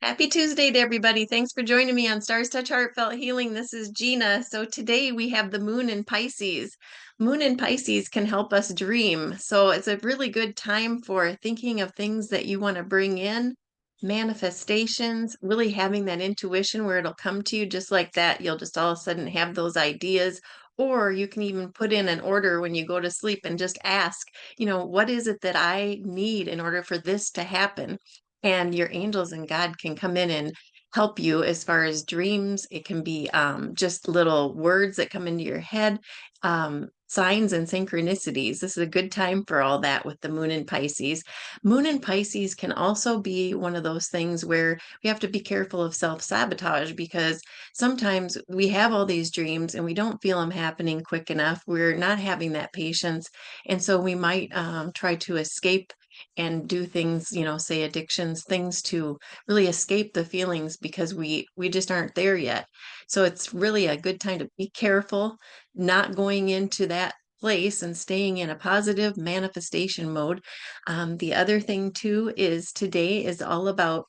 Happy Tuesday to everybody. Thanks for joining me on Stars Touch Heartfelt Healing. This is Gina. So today we have the moon in Pisces. Moon in Pisces can help us dream. So it's a really good time for thinking of things that you want to bring in, manifestations, really having that intuition where it'll come to you just like that. You'll just all of a sudden have those ideas. Or you can even put in an order when you go to sleep and just ask, what is it that I need in order for this to happen? And your angels and God can come in and help you as far as dreams. It can be just little words that come into your head, signs and synchronicities. This is a good time for all that with the moon in Pisces. Moon in Pisces can also be one of those things where we have to be careful of self sabotage because sometimes we have all these dreams and we don't feel them happening quick enough. We're not having that patience. And so we might try to escape and do things, say addictions, things to really escape the feelings because we just aren't there yet. So it's really a good time to be careful, not going into that place and staying in a positive manifestation mode. The other thing too is today is all about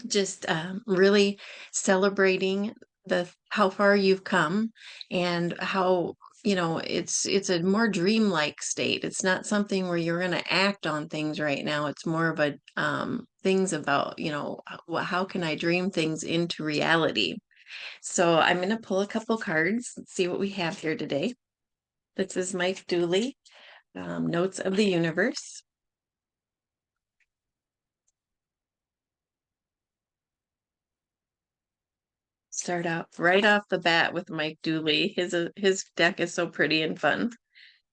just really celebrating the how far you've come and how it's a more dreamlike state. It's not something where you're going to act on things right now. It's more of a things about how can I dream things into reality. So I'm going to pull a couple cards. Let's see what we have here today. This is Mike Dooley, Notes of the Universe. Start out right off the bat with Mike Dooley. His deck is so pretty and fun.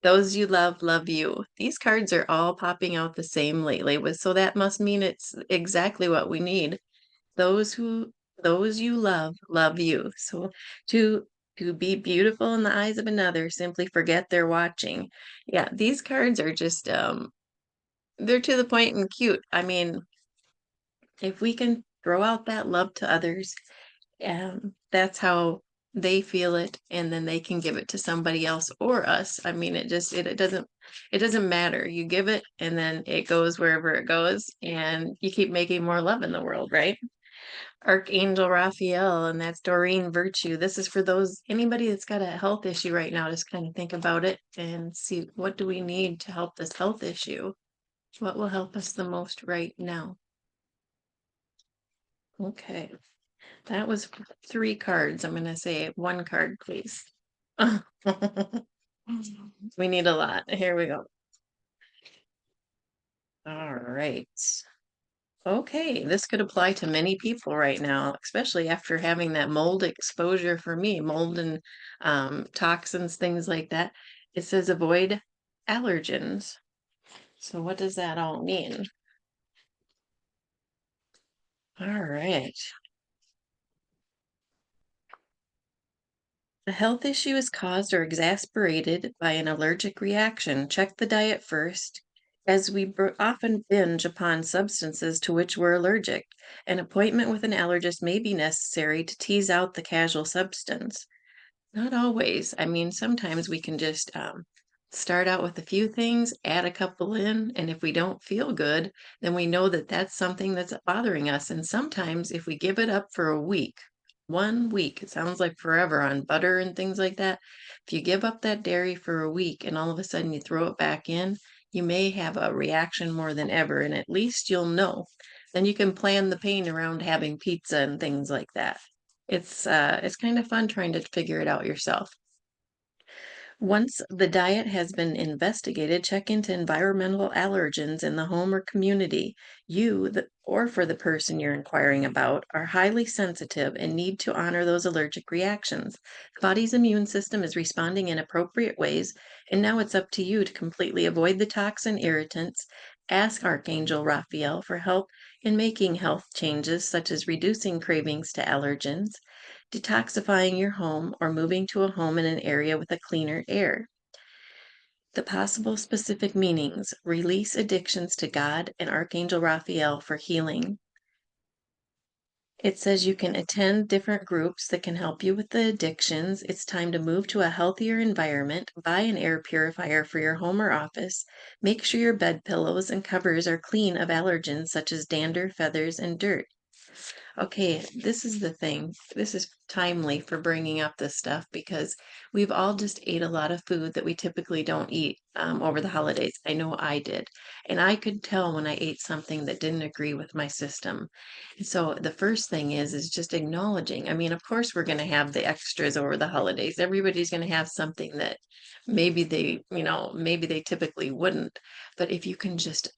Those you love, love you. These cards are all popping out the same lately, so that must mean it's exactly what we need. Those who those you love, love you. So to to be beautiful in the eyes of another, simply forget they're watching. Yeah, these cards are just they're to the point and cute. I mean, if we can throw out that love to others, that's how they feel it, and then they can give it to somebody else or us. I mean, it doesn't matter. You give it and then it goes wherever it goes, and you keep making more love in the world, right? Archangel Raphael, and that's Doreen Virtue. This is for those anybody that's got a health issue right now. Just kind of think about it and see, what do we need to help this health issue? What will help us the most right now? Okay. That was three cards. I'm going to say one card, please. We need a lot. Here we go. All right. Okay, this could apply to many people right now, especially after having that mold exposure for me, mold and toxins, things like that. It says avoid allergens. So what does that all mean? All right. A health issue is caused or exasperated by an allergic reaction. Check the diet first, as we often binge upon substances to which we're allergic. An appointment with an allergist may be necessary to tease out the causal substance. Not always. I mean, sometimes we can just start out with a few things, add a couple in, and if we don't feel good, then we know that that's something that's bothering us. And sometimes if we give it up for a week, 1 week, it sounds like forever on butter and things like that. If you give up that dairy for a week and all of a sudden you throw it back in, you may have a reaction more than ever, and at least you'll know. Then you can plan the pain around having pizza and things like that. It's kind of fun trying to figure it out yourself. Once the diet has been investigated, check into environmental allergens in the home or community. Or for the person you're inquiring about, are highly sensitive and need to honor those allergic reactions. The body's immune system is responding in appropriate ways, and now it's up to you to completely avoid the toxin irritants. Ask Archangel Raphael for help in making health changes such as reducing cravings to allergens, detoxifying your home, or moving to a home in an area with a cleaner air. The possible specific meanings: release addictions to God and Archangel Raphael for healing. It says you can attend different groups that can help you with the addictions. It's time to move to a healthier environment. Buy an air purifier for your home or office. Make sure your bed pillows and covers are clean of allergens such as dander, feathers, and dirt. Okay, this is the thing. This is timely for bringing up this stuff because we've all just ate a lot of food that we typically don't eat over the holidays. I know I did. And I could tell when I ate something that didn't agree with my system. And so the first thing is just acknowledging. I mean, of course, we're going to have the extras over the holidays. Everybody's going to have something that maybe maybe they typically wouldn't. But if you can just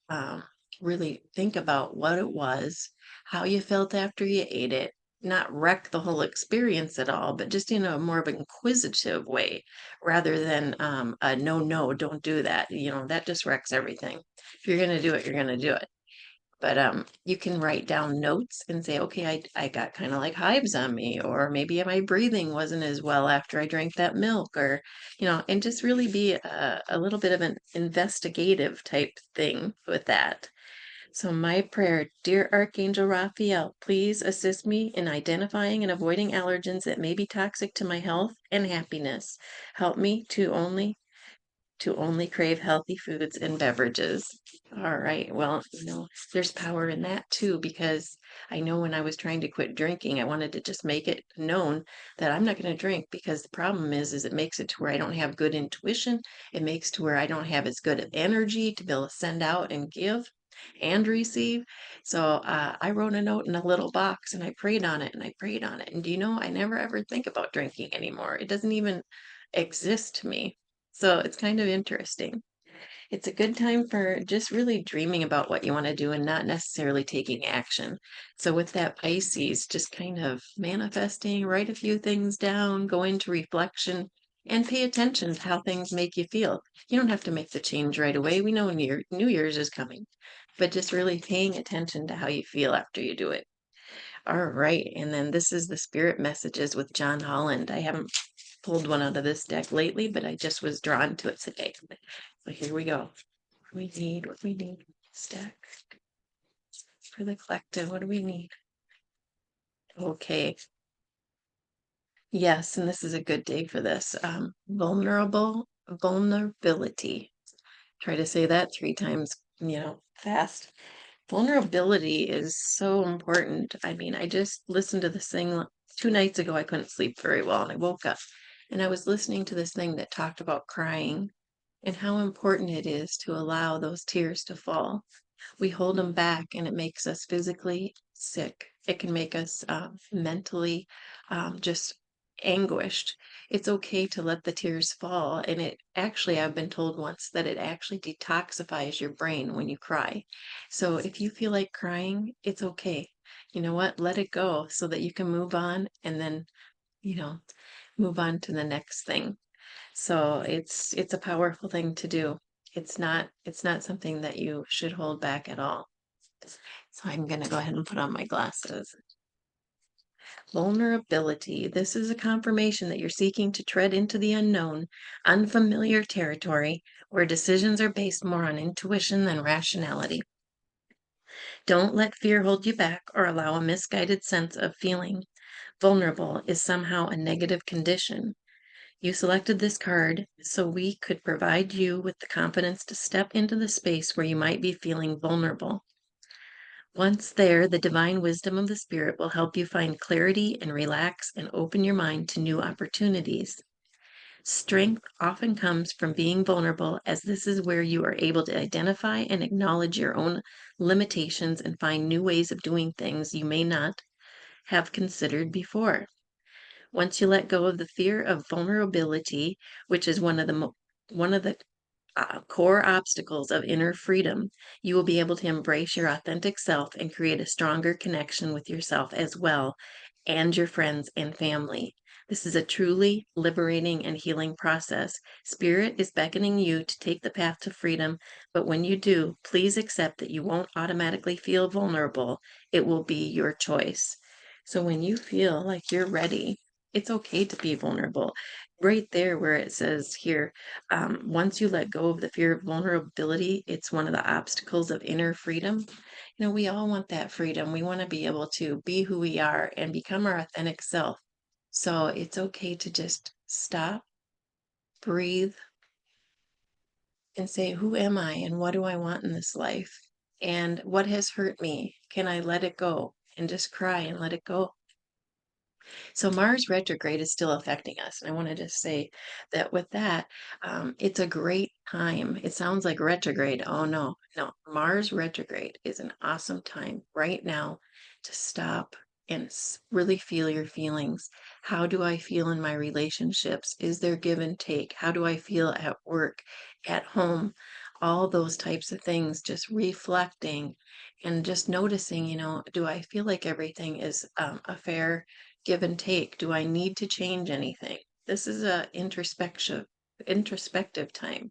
really think about what it was, how you felt after you ate it, not wreck the whole experience at all, but just in a more of an inquisitive way rather than a no, no, don't do that. That just wrecks everything. If you're going to do it, you're going to do it. But you can write down notes and say, okay, I got kind of like hives on me, or maybe my breathing wasn't as well after I drank that milk, or, and just really be a little bit of an investigative type thing with that. So, my prayer, dear Archangel Raphael, please assist me in identifying and avoiding allergens that may be toxic to my health and happiness. Help me to only crave healthy foods and beverages. All right. Well, there's power in that too, because I know when I was trying to quit drinking, I wanted to just make it known that I'm not going to drink because the problem is it makes it to where I don't have good intuition. It makes to where I don't have as good of energy to be able to send out and give and receive. So I wrote a note in a little box and I prayed on it and I prayed on it. And do you know, I never ever think about drinking anymore. It doesn't even exist to me. So it's kind of interesting. It's a good time for just really dreaming about what you want to do and not necessarily taking action. So, with that Pisces, just kind of manifesting, write a few things down, go into reflection, and pay attention to how things make you feel. You don't have to make the change right away. We know New Year's is coming, but just really paying attention to how you feel after you do it. All right. And then this is the spirit messages with John Holland. I haven't pulled one out of this deck lately, but I just was drawn to it today. So here we go. What we need stack for the collective. What do we need? Okay. Yes, and this is a good day for this. Vulnerability. Try to say that 3 times, fast. Vulnerability is so important. I mean, I just listened to this thing 2 nights ago. I couldn't sleep very well, and I woke up and I was listening to this thing that talked about crying and how important it is to allow those tears to fall. We hold them back and it makes us physically sick. It can make us mentally just anguished. It's okay to let the tears fall. And it actually, I've been told once that it actually detoxifies your brain when you cry. So if you feel like crying, it's okay. You know what? Let it go so that you can move on and then, you know, move on to the next thing. So it's a powerful thing to do. It's not something that you should hold back at all. So I'm going to go ahead and put on my glasses. Vulnerability. This is a confirmation that you're seeking to tread into the unknown, unfamiliar territory where decisions are based more on intuition than rationality. Don't let fear hold you back or allow a misguided sense of feeling vulnerable is somehow a negative condition. You selected this card so we could provide you with the confidence to step into the space where you might be feeling vulnerable. Once there, the divine wisdom of the Spirit will help you find clarity and relax and open your mind to new opportunities. Strength often comes from being vulnerable, as this is where you are able to identify and acknowledge your own limitations and find new ways of doing things you may not have considered before. Once you let go of the fear of vulnerability, which is one of the core obstacles of inner freedom, you will be able to embrace your authentic self and create a stronger connection with yourself as well and your friends and family. This is a truly liberating and healing process. Spirit is beckoning you to take the path to freedom, but when you do, please accept that you won't automatically feel vulnerable. It will be your choice. So when you feel like you're ready, it's okay to be vulnerable. Right there, where it says here, once you let go of the fear of vulnerability, it's one of the obstacles of inner freedom. We all want that freedom. We want to be able to be who we are and become our authentic self. So it's okay to just stop, breathe, and say, who am I and what do I want in this life? And what has hurt me? Can I let it go? and just cry and let it go. So Mars retrograde is still affecting us. And I want to just say that with that, it's a great time. It sounds like retrograde. Oh, no, no. Mars retrograde is an awesome time right now to stop and really feel your feelings. How do I feel in my relationships? Is there give and take? How do I feel at work, at home? All those types of things, just reflecting and just noticing, do I feel like everything is a fair give and take? Do I need to change anything? This is a introspective time.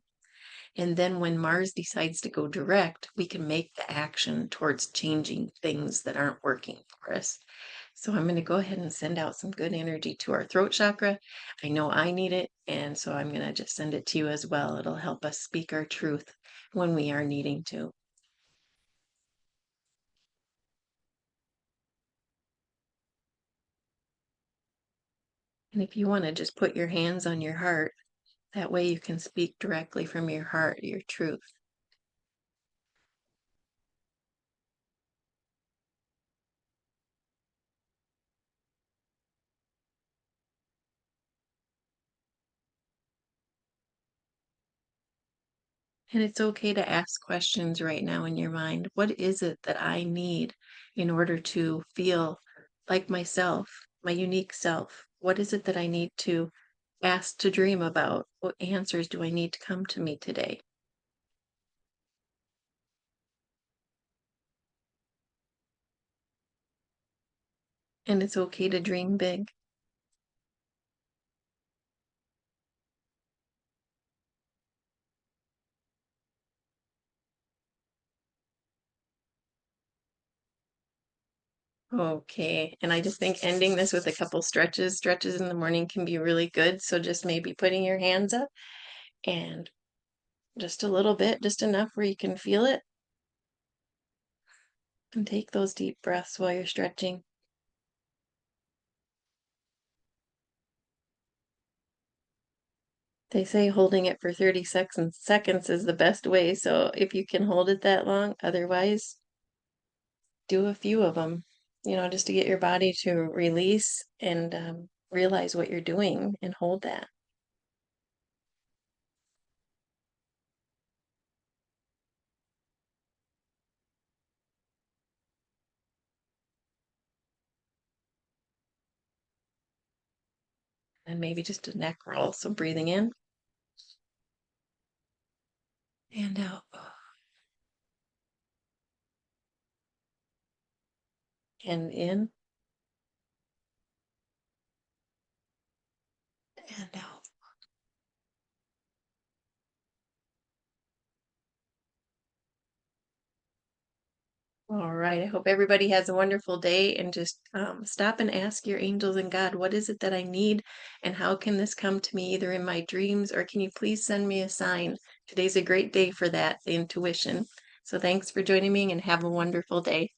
And then when Mars decides to go direct, we can make the action towards changing things that aren't working for us. So I'm going to go ahead and send out some good energy to our throat chakra. I know I need it, and so I'm going to just send it to you as well. It'll help us speak our truth when we are needing to. And if you want to just put your hands on your heart, that way you can speak directly from your heart, your truth. And it's okay to ask questions right now in your mind. What is it that I need in order to feel like myself, my unique self? What is it that I need to ask to dream about? What answers do I need to come to me today? And it's okay to dream big. Okay. And I just think ending this with a couple stretches in the morning can be really good. So just maybe putting your hands up and just a little bit, just enough where you can feel it. And take those deep breaths while you're stretching. They say holding it for 30 seconds is the best way. So if you can hold it that long, otherwise, do a few of them, just to get your body to release and realize what you're doing and hold that. And maybe just a neck roll. So breathing in and out. And in and out. All right. I hope everybody has a wonderful day and just stop and ask your angels and God, what is it that I need? And how can this come to me either in my dreams or can you please send me a sign? Today's a great day for that, the intuition. So thanks for joining me and have a wonderful day.